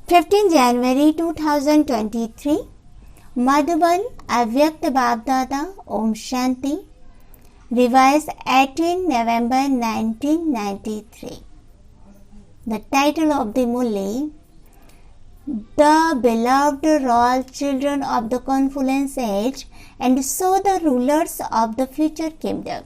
15 January 2023 Madhuban Avyakt Babdada Om Shanti. Revised 18 November 1993. The title of the Murali: The beloved royal children of the confluence age, and so the rulers of the future kingdom.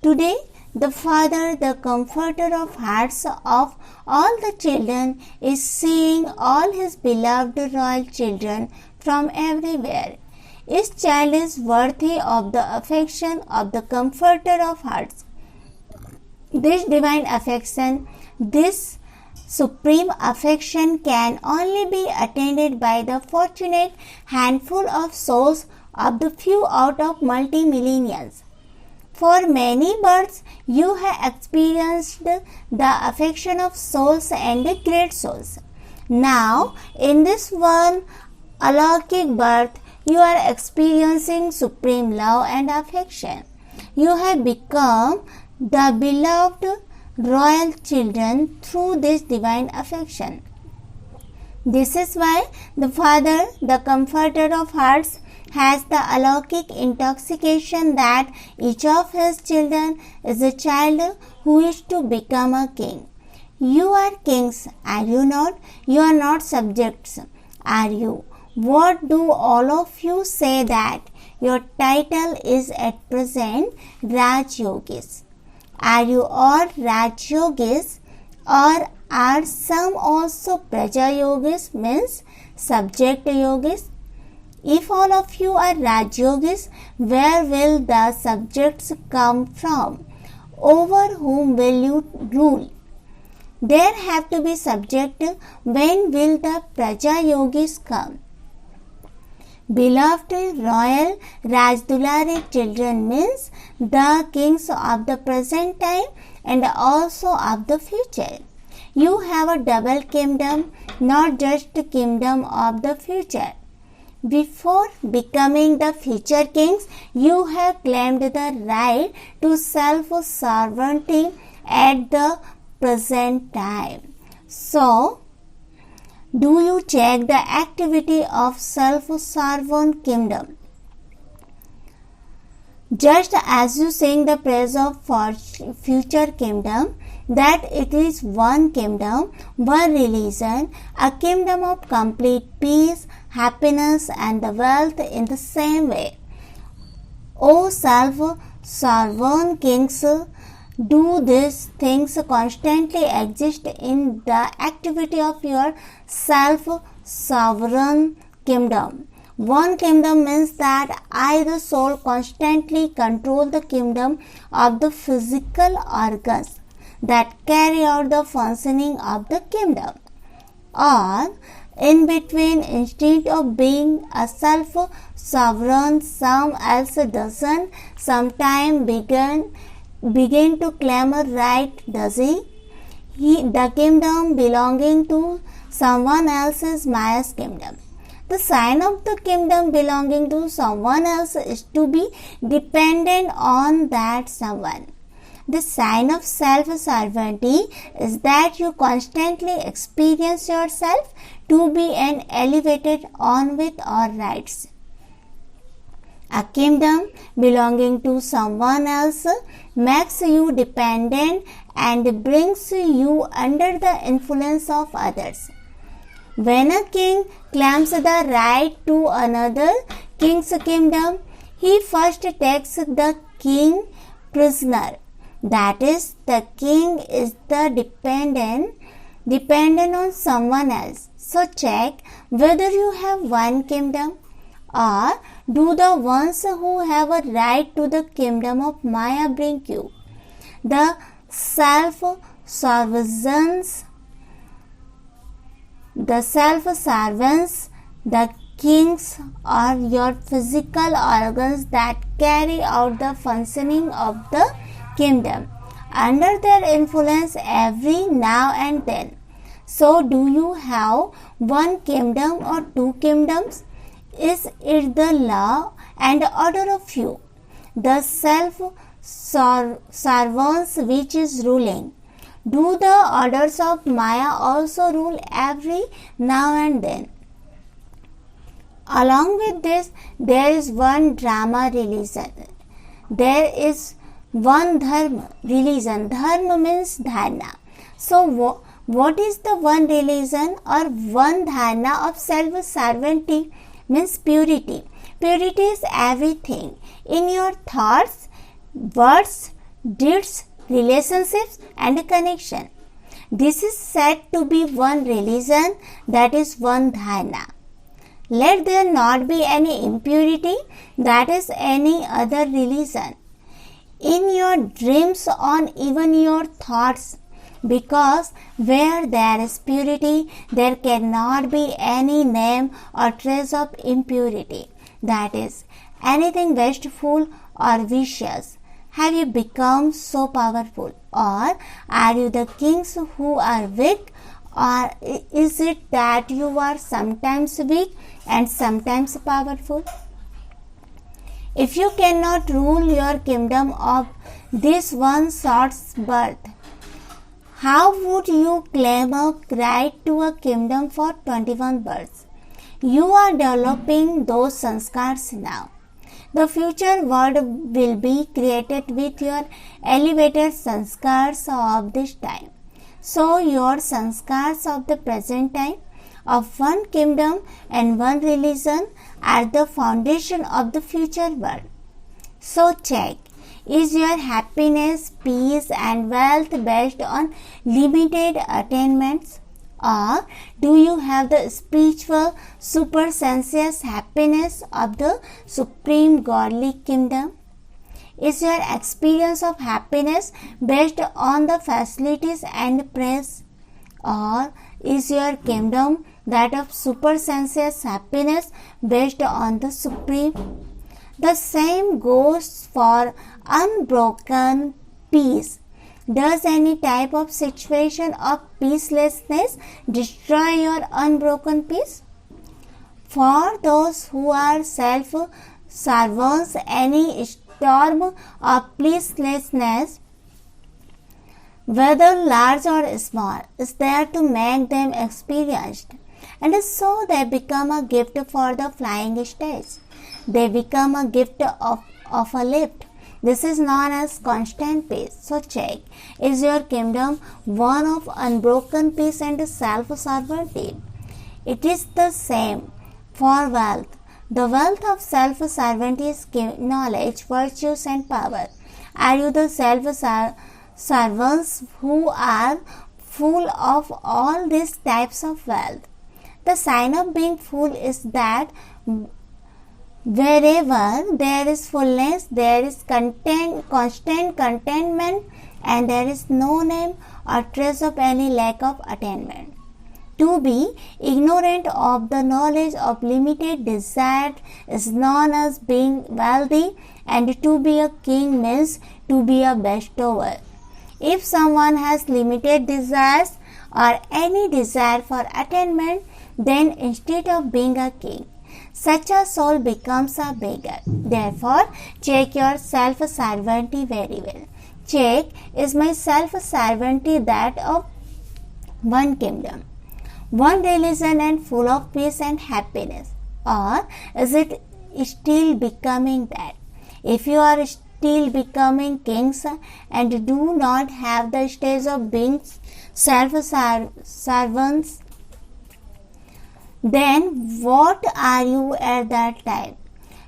Today, the Father, the comforter of hearts of all the children, is seeing all his beloved royal children from everywhere. Each child is worthy of the affection of the comforter of hearts. This divine affection, this supreme affection can only be attained by the fortunate handful of souls of the few out of multi-millions. For many births, you have experienced the affection of souls and great souls. Now, in this one alaukic birth, you are experiencing supreme love and affection. You have become the beloved royal children through this divine affection. This is why the Father, the comforter of hearts, has the alaukic intoxication that each of his children is a child who is to become a king. You are kings, are you not? You are not subjects, are you? What do all of you say that your title is at present Raj Yogis? Are you all Raj Yogis, or are some also Praja Yogis, means subject yogis? If all of you are Raj Yogis, where will the subjects come from? Over whom will you rule? There have to be subject. When will the Praja Yogis come? Beloved royal Rajdulari children means the kings of the present time and also of the future. You have a double kingdom, not just the kingdom of the future. Before becoming the future kings, you have claimed the right to self-sovereignty at the present time. So, do you check the activity of self-sovereign kingdom? Just as you sing the praise of future kingdom, that it is one kingdom, one religion, a kingdom of complete peace, happiness and the wealth in the same way. O self-sovereign kings, do these things constantly exist in the activity of your self-sovereign kingdom? One kingdom means that I, the soul, constantly control the kingdom of the physical organs that carry out the functioning of the kingdom. Or, in between, instead of being a self-sovereign, some else doesn't sometime begin to claim a right, does he? The kingdom belonging to someone else is Maya's kingdom. The sign of the kingdom belonging to someone else is to be dependent on that someone. The sign of self-sovereignty is that you constantly experience yourself to be an elevated on with all rights. A kingdom belonging to someone else makes you dependent and brings you under the influence of others. When a king claims the right to another king's kingdom, he first takes the king prisoner. That is, the king is the dependent on someone else. So check whether you have one kingdom, or do the ones who have a right to the kingdom of Maya bring you? The self-servants, the kings, are your physical organs that carry out the functioning of the kingdom under their influence every now and then. So, do you have one kingdom or two kingdoms? Is it the law and order of you, the self-servants which is ruling? Do the orders of Maya also rule every now and then? Along with this, there is one drama religion. There is one dharma religion. Dharma means dharna. So, what is the one religion or one dharna of self-sovereignty? Means purity. Purity is everything in your thoughts, words, deeds, relationships and connection. This is said to be one religion, that is one dharna. Let there not be any impurity, that is any other religion, in your dreams or even your thoughts, because where there is purity, there cannot be any name or trace of impurity, that is anything wasteful or vicious. Have you become so powerful, or are you the kings who are weak, or is it that you are sometimes weak and sometimes powerful? If you cannot rule your kingdom of this one short's birth, how would you claim a right to a kingdom for 21 births? You are developing those sanskars now. The future world will be created with your elevated sanskars of this time. So your sanskars of the present time, of one kingdom and one religion, are the foundation of the future world. So check, is your happiness, peace and wealth based on limited attainments? Or do you have the spiritual, supersensuous happiness of the supreme godly kingdom? Is your experience of happiness based on the facilities and praise? Or is your kingdom that of supersensuous happiness based on the supreme? The same goes for unbroken peace. Does any type of situation of peacelessness destroy your unbroken peace? For those who are self-servants, any storm of peacelessness, whether large or small, is there to make them experienced, and so they become a gift for the flying stage. They become a gift of a lift. This is known as constant peace. So check, is your kingdom one of unbroken peace and self-sovereignty? It is the same for wealth. The wealth of self-sovereignty is knowledge, virtues and power. Are you the self-servants who are full of all these types of wealth? The sign of being full is that wherever there is fullness, there is constant contentment, and there is no name or trace of any lack of attainment. To be ignorant of the knowledge of limited desire is known as being wealthy, and to be a king means to be a bestower. If someone has limited desires or any desire for attainment, then instead of being a king, such a soul becomes a beggar. Therefore, check your self-sovereignty very well. Check, is my self-sovereignty that of one kingdom, one religion and full of peace and happiness? Or is it still becoming that? If you are still becoming kings and do not have the stage of being self-servants, then what are you at that time?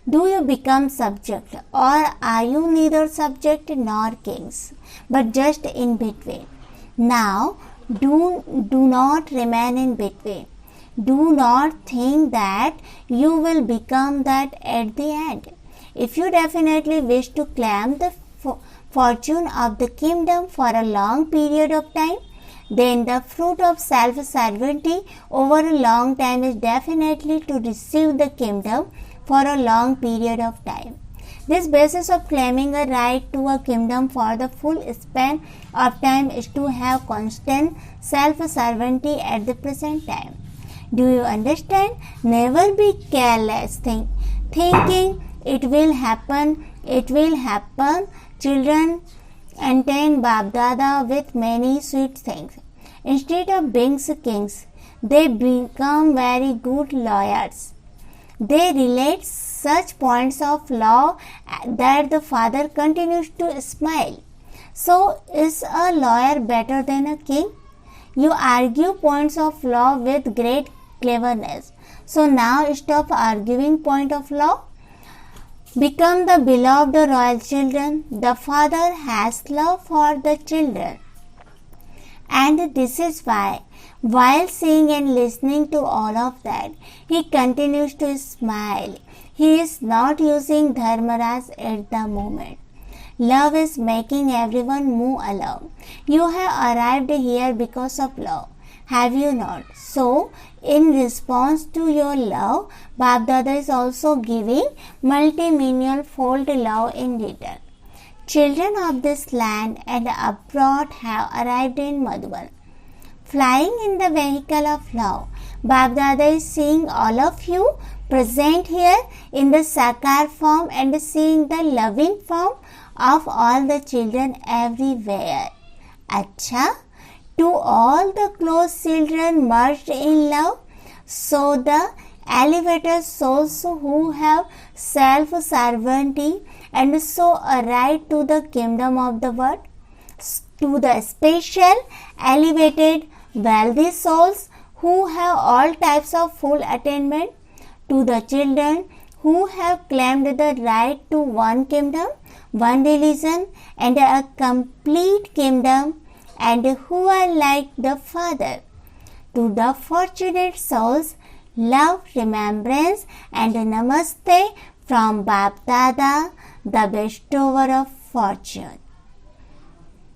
Do you become subject, or are you neither subject nor kings, but just in between? Now, do not remain in between. Do not think that you will become that at the end. If you definitely wish to claim the fortune of the kingdom for a long period of time, then the fruit of self-sovereignty over a long time is definitely to receive the kingdom for a long period of time. This basis of claiming a right to a kingdom for the full span of time is to have constant self-sovereignty at the present time. Do you understand? Never be careless thinking it will happen. Children entertain Bap-Dada with many sweet things. Instead of being kings, they become very good lawyers. They relate such points of law that the father continues to smile. So, is a lawyer better than a king? You argue points of law with great cleverness. So now stop arguing point of law. Become the beloved royal children. The father has love for the children. And this is why, while seeing and listening to all of that, he continues to smile. He is not using Dharmaraj at the moment. Love is making everyone move along. You have arrived here because of love, have you not? So, in response to your love, Bap-Dada is also giving multi-million-fold love in return. Children of this land and abroad have arrived in Madhuban. Flying in the vehicle of love, Bap-Dada is seeing all of you present here in the Sakar form and seeing the loving form of all the children everywhere. Acha, to all the close children merged in love, so the elevated souls who have self-sovereignty and so a right to the kingdom of the world, to the special, elevated, wealthy souls who have all types of full attainment, to the children who have claimed the right to one kingdom, one religion and a complete kingdom, and who are like the Father. To the fortunate souls, love, remembrance and namaste from Bap-Dada, the bestower of fortune.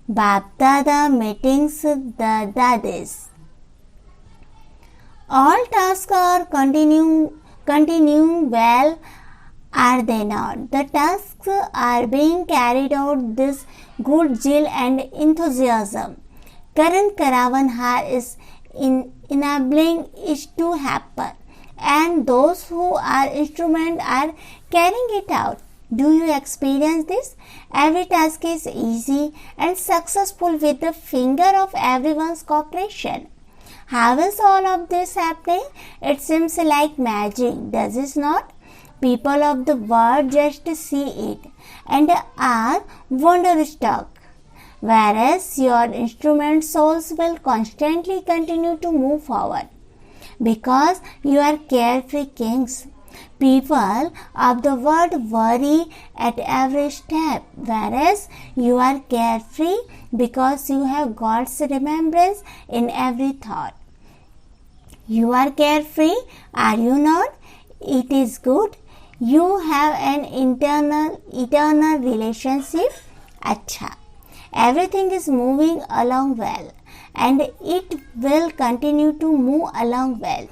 Bap-Dada meetings the Dadis. All tasks are continuing well, are they not? The tasks are being carried out with good zeal and enthusiasm. Current Karavanhar is enabling it to happen, and those who are instrument are carrying it out. Do you experience this? Every task is easy and successful with the finger of everyone's cooperation. How is all of this happening? It seems like magic, does it not? People of the world just see it and are wonderstruck, whereas your instrument souls will constantly continue to move forward because you are carefree kings. People of the world worry at every step, whereas you are carefree because you have God's remembrance in every thought. You are carefree, are you not? It is good. You have an eternal relationship. Acha. Everything is moving along well, and it will continue to move along well.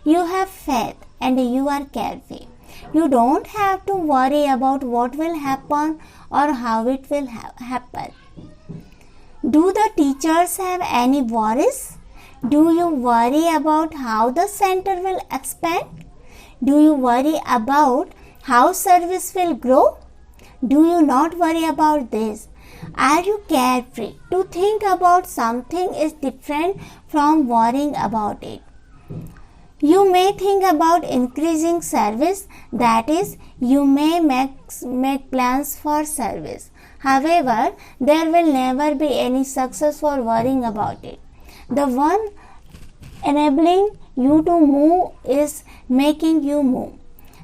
You have faith and you are carefree. You don't have to worry about what will happen or how it will happen. Do the teachers have any worries? Do you worry about how the center will expand? Do you worry about how service will grow? Do you not worry about this? Are you carefree to think about something is different from worrying about it? You may think about increasing service, that is, you may make plans for service. However, there will never be any success for worrying about it. The one enabling you to move is making you move.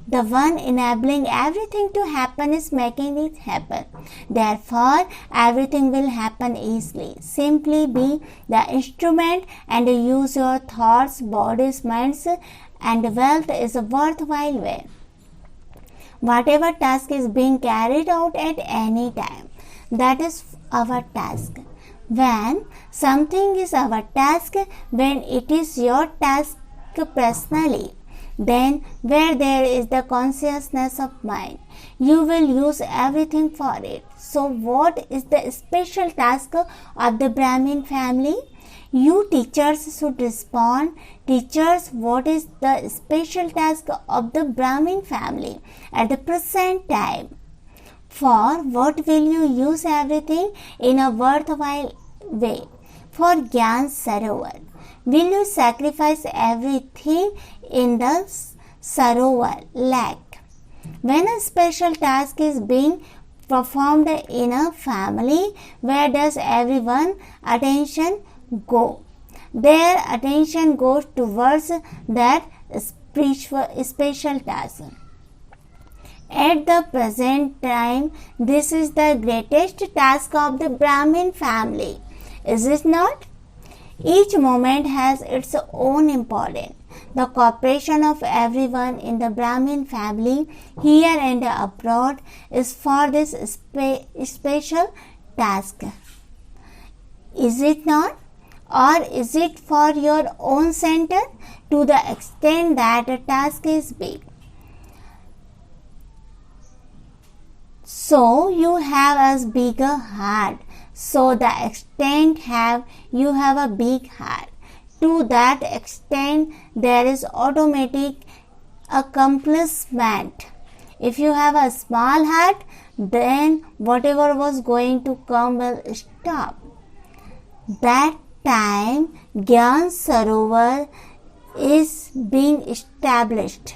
The one enabling everything to happen is making it happen. Therefore, everything will happen easily. Simply be the instrument and use your thoughts, bodies, minds, and wealth is a worthwhile way. Whatever task is being carried out at any time, that is our task. When something is our task, when it is your task personally, then where there is the consciousness of mind, you will use everything for it. So what is the special task of the Brahmin family? You teachers should respond. Teachers, what is the special task of the Brahmin family at the present time? For what will you use everything in a worthwhile way? For Gyan Sarovar. Will you sacrifice everything in the Sarovar lake? When a special task is being performed in a family, where does everyone's attention go? Their attention goes towards that special task. At the present time, this is the greatest task of the Brahmin family, is it not? Each moment has its own importance. The cooperation of everyone in the Brahmin family, here and abroad, is for this special task. Is it not? Or is it for your own center? To the extent that a task is big, so you have a bigger heart. So the extent you have a big heart. To that extent, there is automatic accomplishment. If you have a small heart, then whatever was going to come will stop. That time, Gyan Sarovar is being established.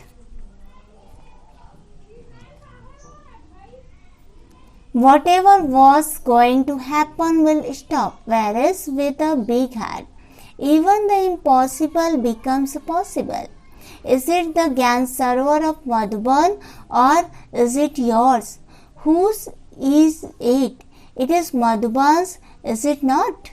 Whatever was going to happen will stop, whereas with a big heart, even the impossible becomes possible. Is it the Gyan Sarovar of Madhuban, or is it yours? Whose is it? It is Madhuban's, is it not?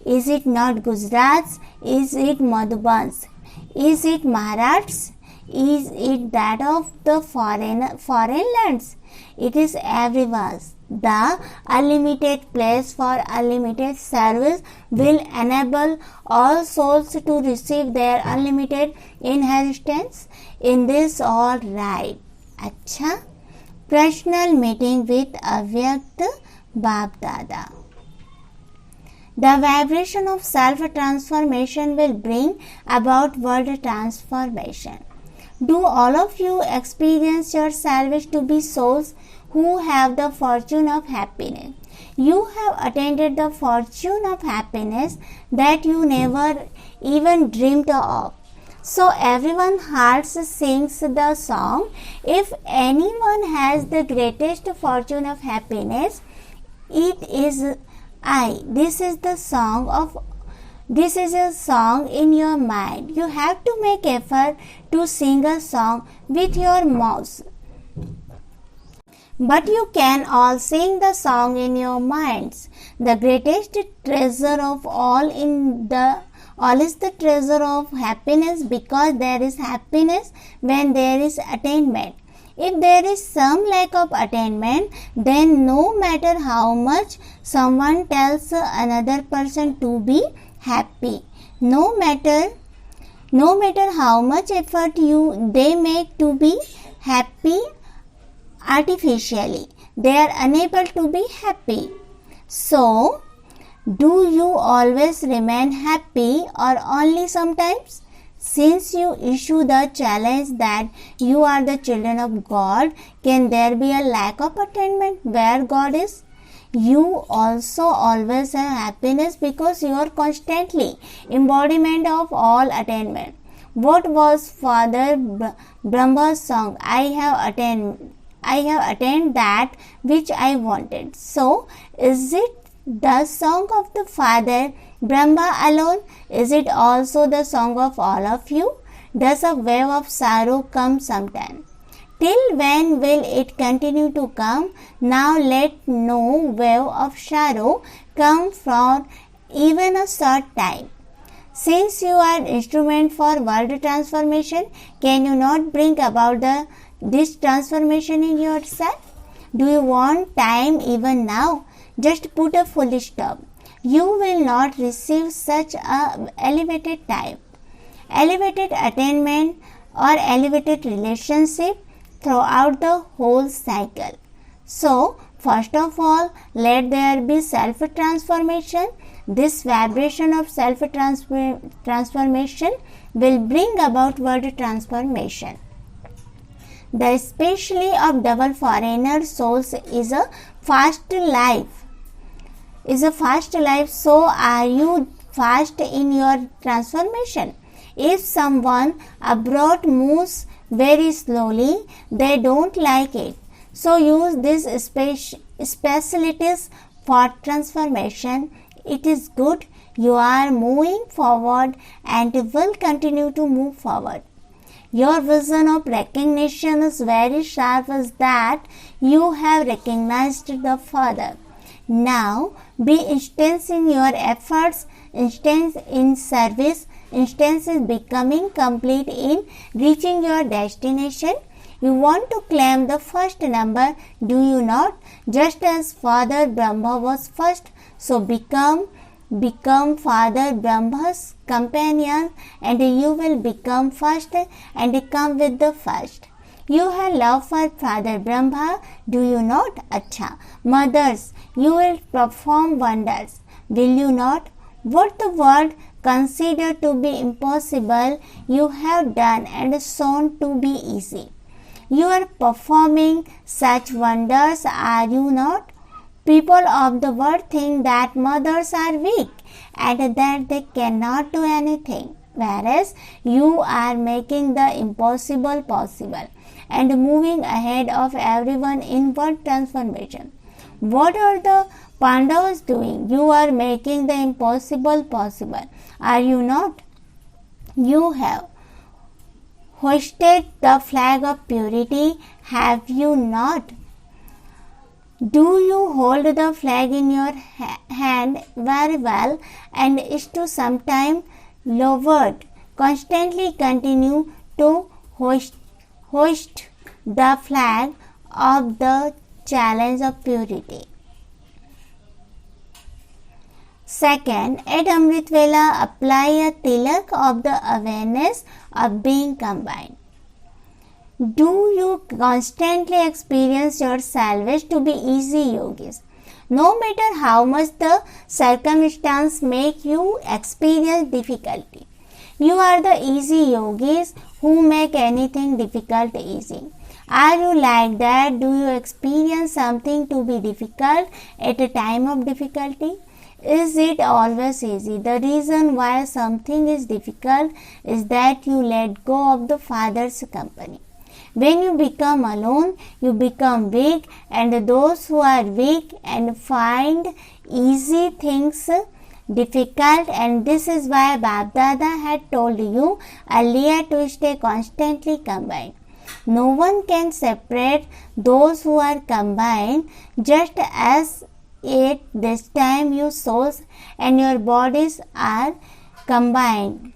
Is it not Gujarat's? Is it Madhuban's? Is it Maharashtra's? Is it that of the foreign lands? It is everyone's. The unlimited place for unlimited service will enable all souls to receive their unlimited inheritance in this all right. अच्छा, personal meeting with Avyakt Bap Dada. The vibration of self-transformation will bring about world transformation. Do all of you experience yourselves to be souls who have the fortune of happiness? You have attained the fortune of happiness that you never even dreamed of. So everyone hearts sings the song, if anyone has the greatest fortune of happiness, it is I. This is a song in your mind. You have to make effort to sing a song with your mouth. But you can all sing the song in your minds. The greatest treasure of all is the treasure of happiness, because there is happiness when there is attainment. If there is some lack of attainment, then no matter how much someone tells another person to be happy, no matter how much effort they make to be happy artificially, they are unable to be happy. So, do you always remain happy or only sometimes? Since you issue the challenge that you are the children of God, can there be a lack of attainment where God is? You also always have happiness because you are constantly embodiment of all attainment. What was Father Brahma's song? I have attained that which I wanted. So, is it the song of the Father Brahma alone? Is it also the song of all of you? Does a wave of sorrow come sometime? Till when will it continue to come? Now let no wave of sorrow come for even a short time. Since you are an instrument for world transformation, can you not bring about this transformation in yourself? Do you want time even now? Just put a full stop. You will not receive such a elevated time, elevated attainment or elevated relationship throughout the whole cycle. So, first of all, let there be self-transformation. This vibration of self-transformation will bring about world transformation. The specialty of double foreigner souls is a fast life. So are you fast in your transformation? If someone abroad moves very slowly, they don't like it. So use these specialties for transformation. It is good. You are moving forward and will continue to move forward. Your vision of recognition is very sharp, as that you have recognized the Father. Now be instant in your efforts, instant in service, instant is becoming complete in reaching your destination. You want to claim the first number, do you not? Just as Father Brahma was first, so become Father Brahma's companion, and you will become first and come with the first. You have love for Father Brahma, do you not? Acha. Mothers, you will perform wonders, will you not? What the world considered to be impossible, you have done and shown to be easy. You are performing such wonders, are you not? People of the world think that mothers are weak and that they cannot do anything, whereas you are making the impossible possible and moving ahead of everyone in world transformation. What are the Pandavas doing? You are making the impossible possible, are you not? You have hoisted the flag of purity, have you not? Do you hold the flag in your hand very well and is to sometime lowered? Constantly continue to hoist the flag of the challenge of purity. Second, at Amrit Vela, apply a tilak of the awareness of being combined. Do you constantly experience yourselves to be easy yogis? No matter how much the circumstance make you experience difficulty, you are the easy yogis who make anything difficult easy. Are you like that? Do you experience something to be difficult at a time of difficulty? Is it always easy? The reason why something is difficult is that you let go of the Father's company. When you become alone, you become weak, and those who are weak and find easy things difficult, and this is why Babdada had told you earlier to stay constantly combined. No one can separate those who are combined, just as at this time your souls and your bodies are combined.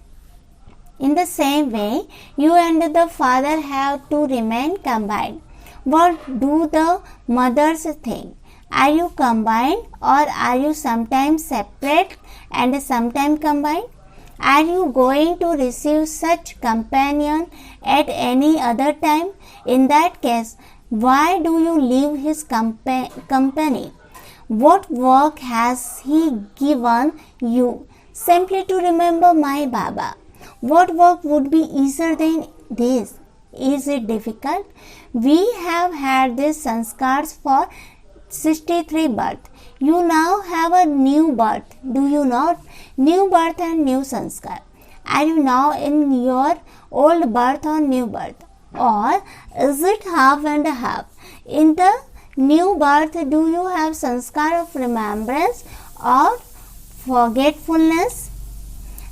In the same way, you and the Father have to remain combined. What do the mothers think? Are you combined, or are you sometimes separate and sometimes combined? Are you going to receive such companion at any other time? In that case, why do you leave his company? What work has he given you? Simply to remember my Baba. What work would be easier than this? Is it difficult? We have had these sanskars for 63 births. You now have a new birth, do you not? New birth and new sanskar. Are you now in your old birth or new birth? Or is it half and half? In the new birth, do you have sanskar of remembrance or forgetfulness?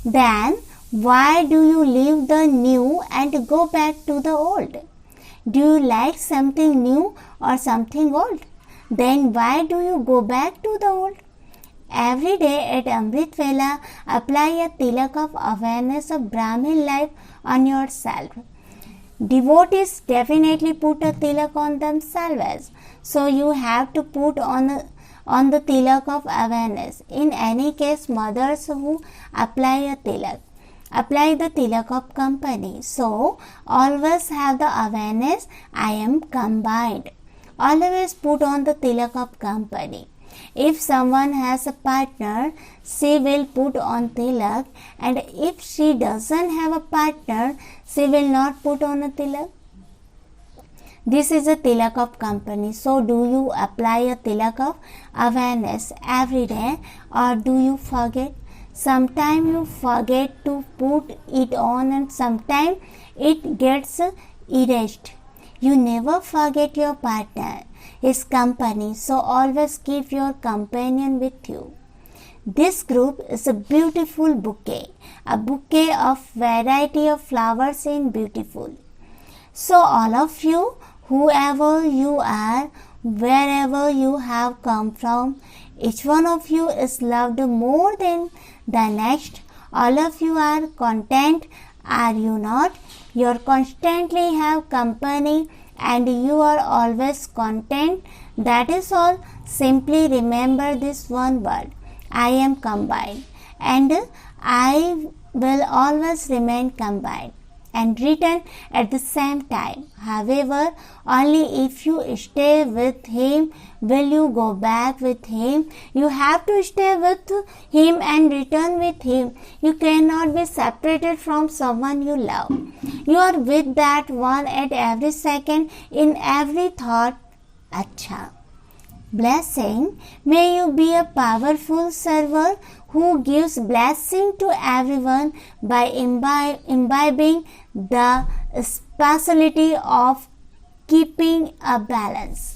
Then why do you leave the new and go back to the old? Do you like something new or something old? Then why do you go back to the old? Every day at Amrit Vela, apply a tilak of awareness of Brahmin life on yourself. Devotees definitely put a tilak on themselves, so you have to put on the tilak of awareness. In any case, mothers who apply a tilak apply the tilak of company. So always have the awareness, I am combined. Always put on the tilak of company. If someone has a partner, she will put on tilak, and if she doesn't have a partner, she will not put on a tilak. This is a tilak of company. So do you apply a tilak of awareness every day, or do you forget? Sometimes you forget to put it on and sometimes it gets erased. You never forget your partner, his company, so always keep your companion with you. This group is a beautiful bouquet, a bouquet of variety of flowers in beautiful. So all of you, whoever you are, wherever you have come from, each one of you is loved more than the next. All of you are content, are you not? You constantly have company and you are always content. That is all. Simply remember this one word. I am combined and I will always remain combined and return at the same time. However, only if you stay with him will you go back with him. You have to stay with him and return with him. You cannot be separated from someone you love. You are with that one at every second, in every thought. Acha. Blessing. May you be a powerful server who gives blessing to everyone by imbibing the speciality of keeping a balance.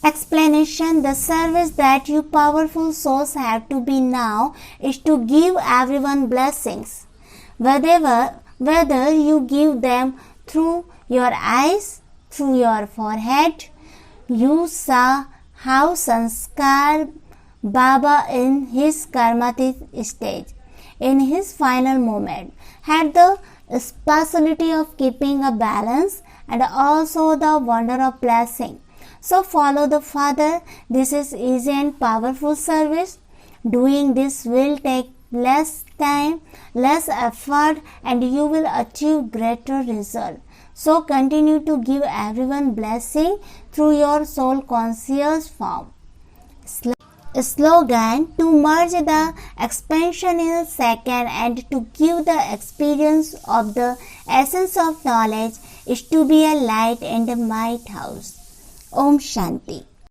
Explanation. The service that you powerful souls have to be now is to give everyone blessings. Whether you give them through your eyes, through your forehead. You saw how Sanskar Baba in his karmatic stage, in his final moment, had the speciality of keeping a balance and also the wonder of blessing. So follow the Father. This is easy and powerful service. Doing this will take less time, less effort, and you will achieve greater result. So continue to give everyone blessing through your soul conscious form. Slogan. To merge the expansion in a second and to give the experience of the essence of knowledge is to be a light in the might house. Om Shanti.